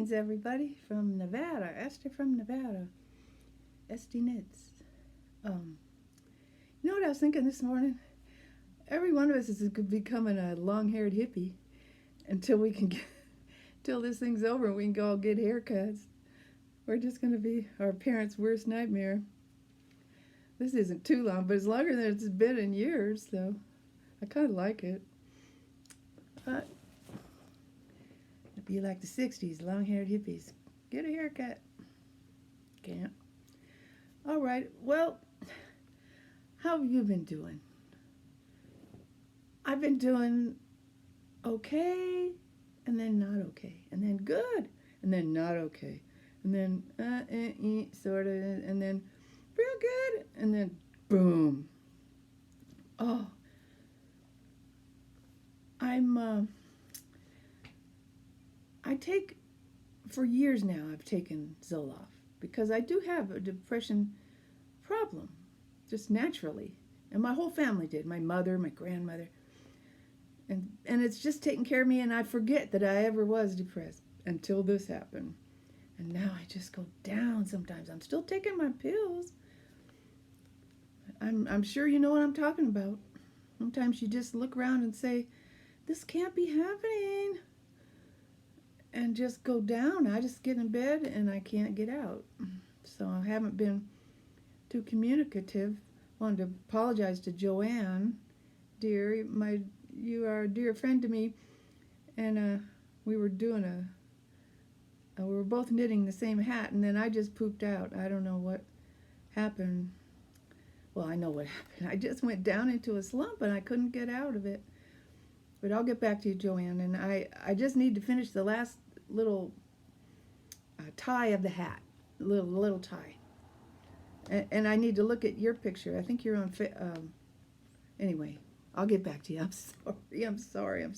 Greetings, everybody, from Nevada. Esther from Nevada. Estyknits. Um, you know what I was thinking this morning? Every one of us is becoming a long-haired hippie until we can get, until this thing's over and we can go all get haircuts. We're just going to be our parents' worst nightmare. This isn't too long, but it's longer than it's been in years, so I kind of like it. It'd be like the 60s, long-haired hippies. Get a haircut. Can't. All right, well, how have you been doing? I've been doing okay, and then not okay, and then good, and then not okay, and then sort of, and then real good, and then boom. Oh, for years now, I've taken Zoloft because I do have a depression problem, just naturally. And my whole family did, my mother, my grandmother. And it's just taking care of me, and I forget that I ever was depressed until this happened. And now I just go down sometimes. I'm still taking my pills. I'm sure you know what I'm talking about. Sometimes you just look around and say, this can't be happening. And just go down. I just get in bed and I can't get out. So I haven't been too communicative. Wanted to apologize to Joanne, dear. You are a dear friend to me, and we were doing we were both knitting the same hat, and then I just pooped out. I don't know what happened. Well, I know what happened. I just went down into a slump and I couldn't get out of it. But I'll get back to you, Joanne, and I just need to finish the last little tie of the hat, little tie. And I need to look at your picture. I think you're on, anyway, I'll get back to you. I'm sorry.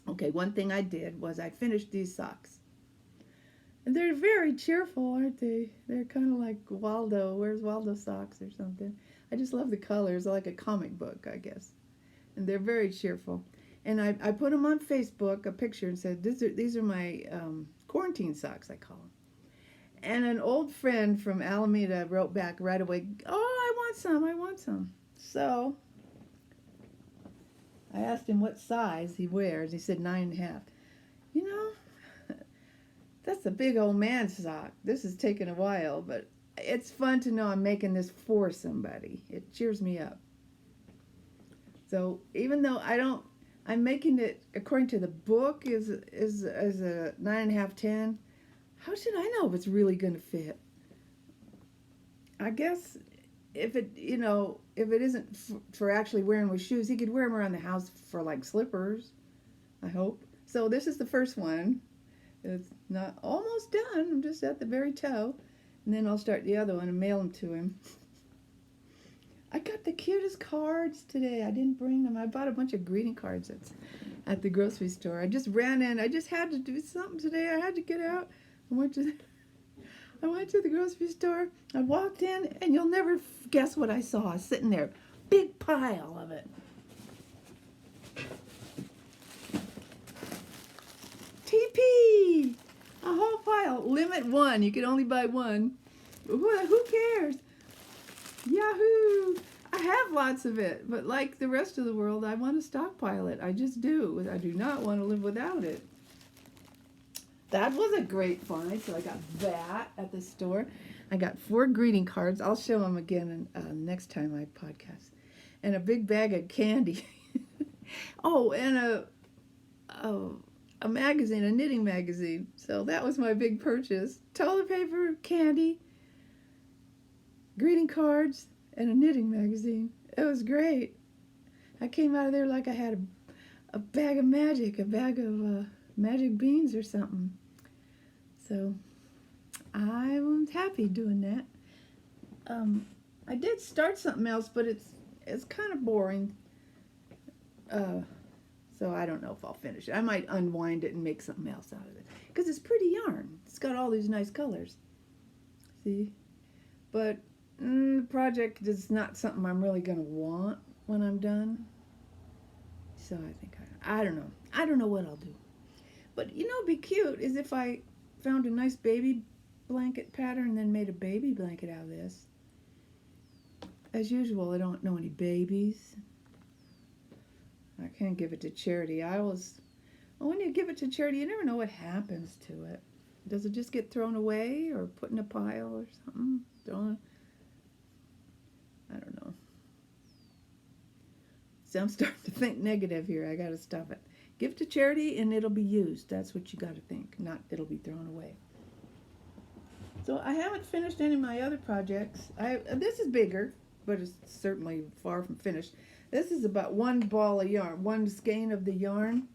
Okay, one thing I did was I finished these socks. And they're very cheerful, aren't they? They're kind of like Waldo. Where's Waldo socks or something? I just love the colors, like a comic book, I guess. And they're very cheerful. And I put them on Facebook, a picture, and said, these are my quarantine socks, I call them. And an old friend from Alameda wrote back right away, oh, I want some. So I asked him what size he wears. He said 9.5. You know, that's a big old man sock. This is taking a while, but it's fun to know I'm making this for somebody. It cheers me up. So even though I'm making it according to the book is a 9.5, 10. How should I know if it's really going to fit? I guess if it isn't for actually wearing with shoes, he could wear them around the house for like slippers, I hope. So this is the first one. It's not almost done. I'm just at the very toe. And then I'll start the other one and mail them to him. I got the cutest cards today. I didn't bring them. I bought a bunch of greeting cards at the grocery store. I just ran in. I just had to do something today. I had to get out. I went to the grocery store. I walked in, and you'll never guess what I saw sitting there. Big pile of it. TP! A whole pile. Limit one. You can only buy one. Who cares? Yahoo! I have lots of it, but like the rest of the world, I want to stockpile it. I just do. I do not want to live without it. That was a great find. So I got that at the store. I got 4 greeting cards. I'll show them again next time I podcast. And a big bag of candy. Oh, and a magazine, a knitting magazine. So that was my big purchase. Toilet paper, candy, greeting cards, and a knitting magazine. It was great. I came out of there like I had a bag of magic, a bag of magic beans or something. So I was happy doing that. I did start something else, but it's kind of boring. So I don't know if I'll finish it. I might unwind it and make something else out of it. Because it's pretty yarn. It's got all these nice colors. See? But the project is not something I'm really going to want when I'm done. So I think, I don't know. I don't know what I'll do. But you know, it'd be cute is if I found a nice baby blanket pattern and then made a baby blanket out of this. As usual, I don't know any babies. I can't give it to charity. When you give it to charity, you never know what happens to it. Does it just get thrown away or put in a pile or something? I don't know. See, I'm starting to think negative here. I gotta stop it. Give it to charity and it'll be used. That's what you gotta think, not it'll be thrown away. So I haven't finished any of my other projects. This is bigger, but it's certainly far from finished. This is about one ball of yarn, one skein of the yarn,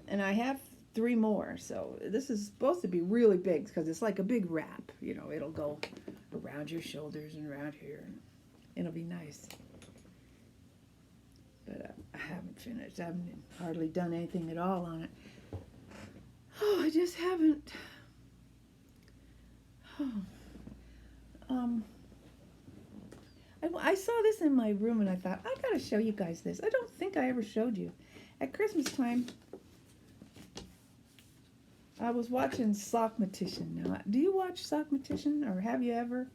and I have 3 more. So this is supposed to be really big because it's like a big wrap. You know, it'll go around your shoulders and around here. It'll be nice. But I haven't finished. I haven't hardly done anything at all on it. Oh, I just haven't. I saw this in my room and I thought, I gotta show you guys this. I don't think I ever showed you. At Christmas time, I was watching Estyknits. Now, do you watch Estyknits or have you ever?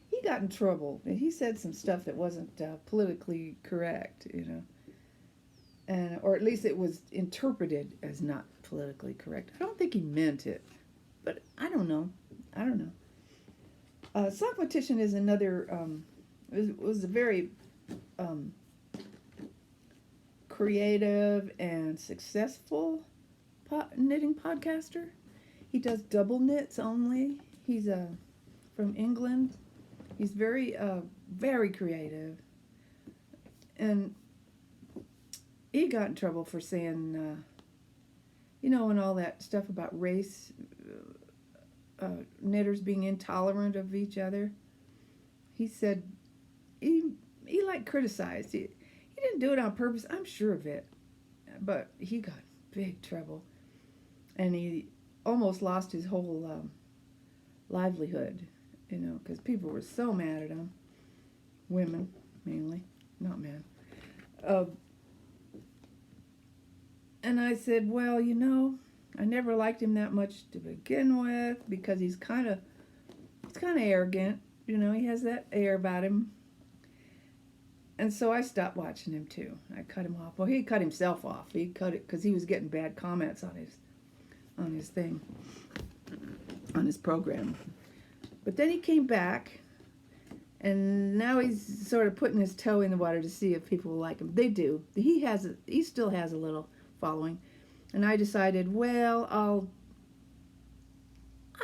He got in trouble. He said some stuff that wasn't politically correct, you know. Or at least it was interpreted as not politically correct. I don't think he meant it, but I don't know. Estyknits is another, was a very creative and successful knitting podcaster. He does double knits only. He's from England. He's very, very creative. And he got in trouble for saying, you know, and all that stuff about race, knitters being intolerant of each other. He said he like criticized. He didn't do it on purpose. I'm sure of it. But he got big trouble. And he almost lost his whole livelihood, you know, because people were so mad at him. Women, mainly, not men. And I said, well, you know, I never liked him that much to begin with because he's kind of arrogant, you know. He has that air about him. And so I stopped watching him too. I cut him off. Well, he cut himself off. He cut it because he was getting bad comments on his thing, on his program. But then he came back, and now he's sort of putting his toe in the water to see if people will like him. They do. He still has a little following. And I decided, well, I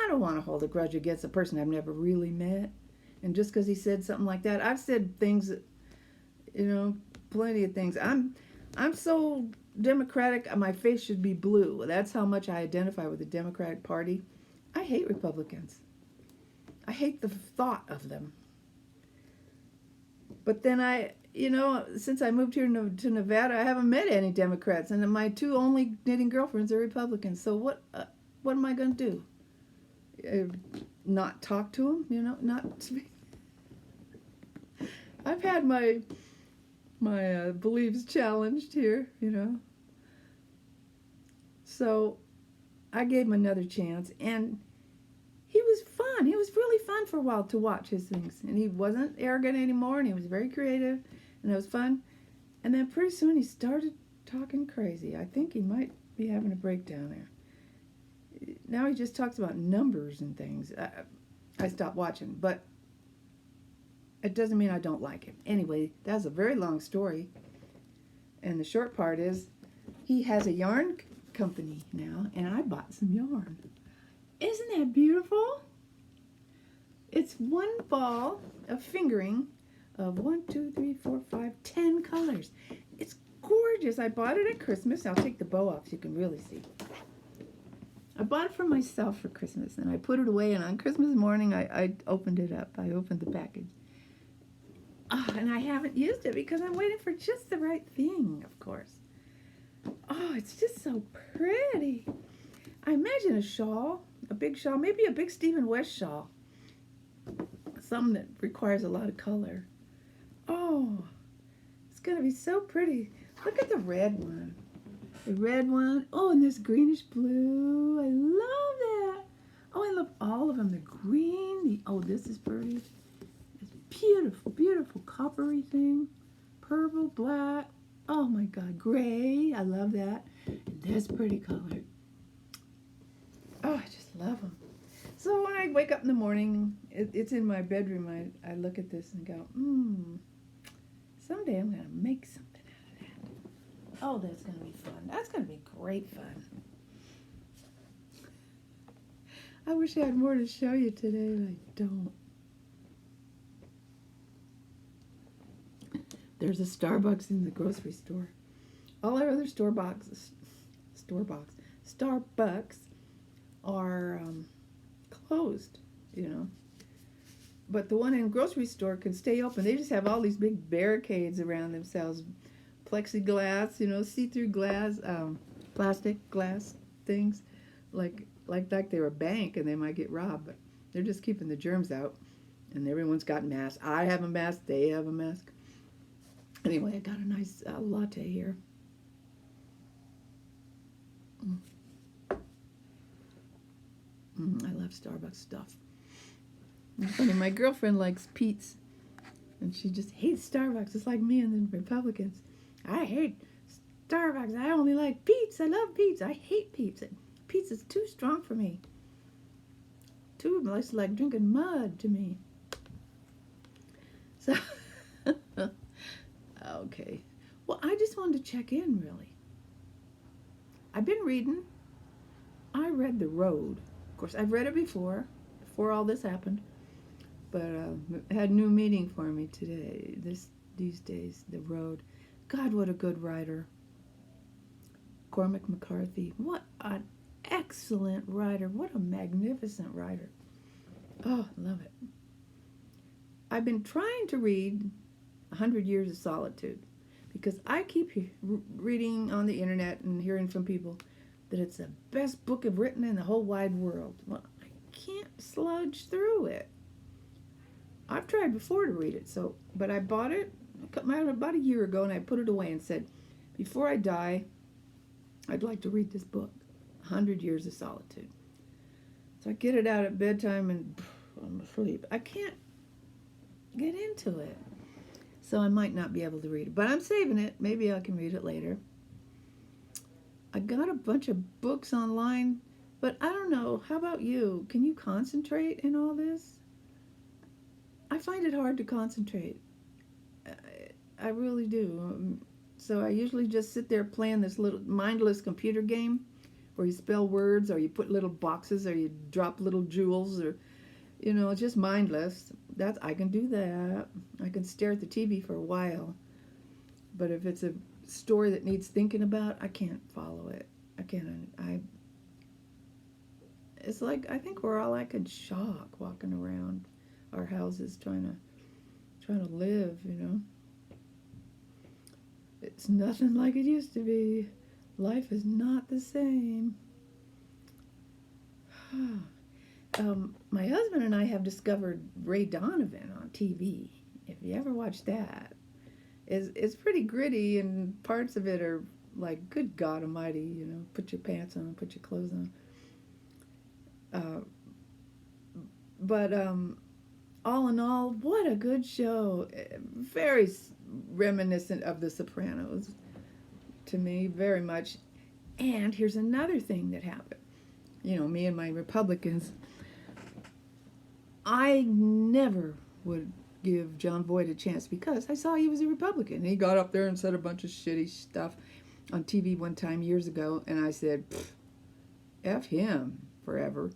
don't want to hold a grudge against a person I've never really met. And just because he said something like that, I've said things that, you know, plenty of things. I'm so Democratic, my face should be blue. That's how much I identify with the Democratic Party. I hate Republicans. I hate the thought of them. But then you know, since I moved here to Nevada, I haven't met any Democrats, and my 2 only knitting girlfriends are Republicans. So what am I going to do? Not talk to them? You know, not speak. I've had my beliefs challenged here, you know. So I gave him another chance, and he was fun. He was really fun for a while to watch his things, and he wasn't arrogant anymore, and he was very creative, and it was fun. And then pretty soon he started talking crazy. I think he might be having a breakdown there. Now he just talks about numbers and things. I stopped watching, but it doesn't mean I don't like him. Anyway, that's a very long story. And the short part is he has a yarn company now, and I bought some yarn. Isn't that beautiful? It's one ball of fingering of 10 colors. It's gorgeous. I bought it at Christmas. I'll take the bow off so you can really see. I bought it for myself for Christmas, and I put it away, and on Christmas morning I opened it up. I opened the package. And I haven't used it because I'm waiting for just the right thing, of course. Oh, it's just so pretty. I imagine a shawl, a big shawl, maybe a big Stephen West shawl. Something that requires a lot of color. Oh, it's going to be so pretty. Look at the red one. The red one. Oh, and this greenish blue. I love that. Oh, I love all of them. The green. Oh, this is pretty. It's beautiful, beautiful coppery thing. Purple, black. Oh my God, gray. I love that. And this pretty color. Oh, I just love them. So when I wake up in the morning, it's in my bedroom. I look at this and go, someday I'm going to make something out of that. Oh, that's going to be fun. That's going to be great fun. I wish I had more to show you today, but I don't. There's a Starbucks in the grocery store. All our other Starbucks are closed, you know. But the one in the grocery store can stay open. They just have all these big barricades around themselves. Plexiglass, you know, see-through glass, plastic glass things. Like they're a bank and they might get robbed, but they're just keeping the germs out. And everyone's got masks. I have a mask. They have a mask. Anyway, I got a nice latte here. I love Starbucks stuff. It's funny, my girlfriend likes Pete's, and she just hates Starbucks. It's like me and the Republicans. I hate Starbucks. I only like Pete's. I love Pete's. I hate Pete's. Pete's is too strong for me. It's like drinking mud to me. So, okay. Well, I just wanted to check in, really. I've been reading. I read The Road. Of course, I've read it before all this happened. But it had new meaning for me today, these days, The Road. God, what a good writer. Cormac McCarthy. What an excellent writer. What a magnificent writer. Oh, I love it. I've been trying to read 100 Years of Solitude because I keep reading on the internet and hearing from people that it's the best book I've written in the whole wide world. Well, I can't sludge through it. I've tried before to read it, but I bought it about a year ago and I put it away and said, before I die, I'd like to read this book, 100 Years of Solitude. So I get it out at bedtime and I'm asleep. I can't get into it. So I might not be able to read it, but I'm saving it. Maybe I can read it later. I got a bunch of books online, but I don't know. How about you? Can you concentrate in all this? I find it hard to concentrate. I really do. So I usually just sit there playing this little mindless computer game where you spell words or you put little boxes or you drop little jewels or, you know, it's just mindless. I can do that. I can stare at the TV for a while. But if it's a story that needs thinking about, I can't follow it. I can't. It's like, I think we're all like in shock walking around our houses trying to live, you know. It's nothing like it used to be. Life is not the same. My husband and I have discovered Ray Donovan on TV. If you ever watch that, it's pretty gritty, and parts of it are like, good God Almighty, you know, put your pants on, put your clothes on. But all in all, what a good show. Very reminiscent of The Sopranos to me, very much. And here's another thing that happened. You know, me and my Republicans, I never would give John Boyd a chance because I saw he was a Republican. He got up there and said a bunch of shitty stuff on TV one time years ago, and I said, F him forever.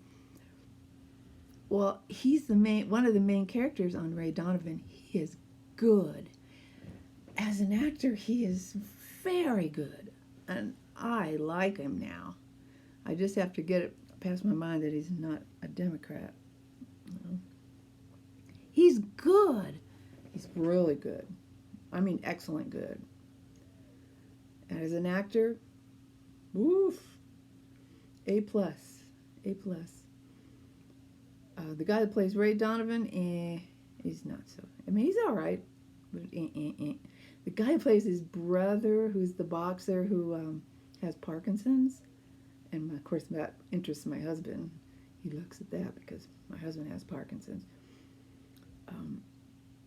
Well, he's one of the main characters on Ray Donovan. He is good. As an actor, he is very good, and I like him now. I just have to get it past my mind that he's not a Democrat. You know? He's good. He's really good. I mean, excellent good. And as an actor, woof, A+. A+. The guy that plays Ray Donovan, he's not so. I mean, he's all right, but The guy who plays his brother, who's the boxer who has Parkinson's, and of course that interests my husband. He looks at that because my husband has Parkinson's.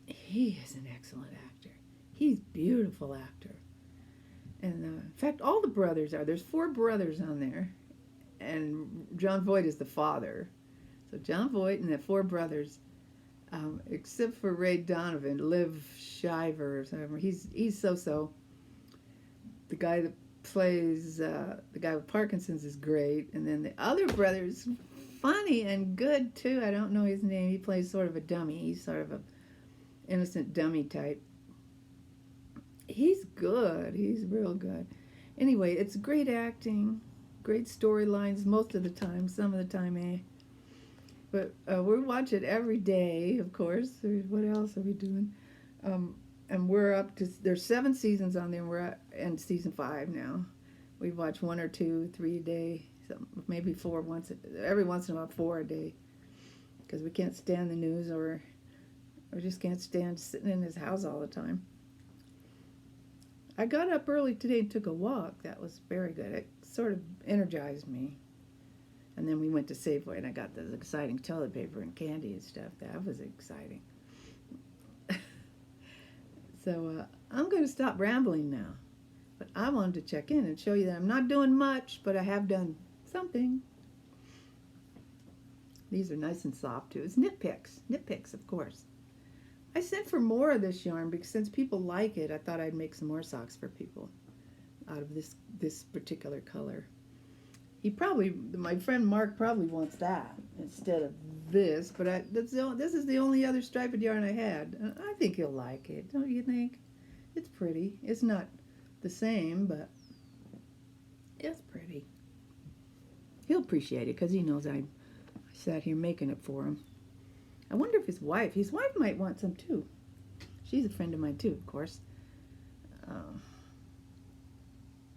He is an excellent actor. He's a beautiful actor. And in fact, all the brothers are. There's 4 brothers on there, and John Voight is the father. So John Voight and the 4 brothers, except for Ray Donovan, Liv Shiver or something. He's so-so. The guy that plays the guy with Parkinson's is great, and then the other brother's funny and good too. I don't know his name. He plays sort of a dummy. He's sort of a innocent dummy type. He's good. He's real good. Anyway, it's great acting, great storylines most of the time. Some of the time, But we watch it every day, of course. What else are we doing? And we're up to, there's 7 seasons on there, and we're in season 5 now. We watch 1 or 2, 3 a day, maybe 4 every once in a while 4 a day, because we can't stand the news, or just can't stand sitting in his house all the time. I got up early today and took a walk. That was very good. It sort of energized me. And then we went to Safeway, and I got this exciting toilet paper and candy and stuff. That was exciting. So I'm going to stop rambling now. But I wanted to check in and show you that I'm not doing much, but I have done something. These are nice and soft, too. It's knit picks, of course. I sent for more of this yarn because since people like it, I thought I'd make some more socks for people out of this particular color. My friend Mark probably wants that instead of this, but this is the only other striped yarn I had. I think he'll like it, don't you think? It's pretty. It's not the same, but it's pretty. He'll appreciate it because he knows I sat here making it for him. I wonder if his wife might want some too. She's a friend of mine too, of course.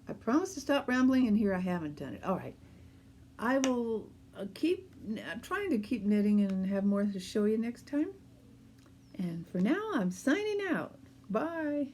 I promised to stop rambling, and here I haven't done it. All right. I will keep trying to keep knitting and have more to show you next time. And for now, I'm signing out. Bye.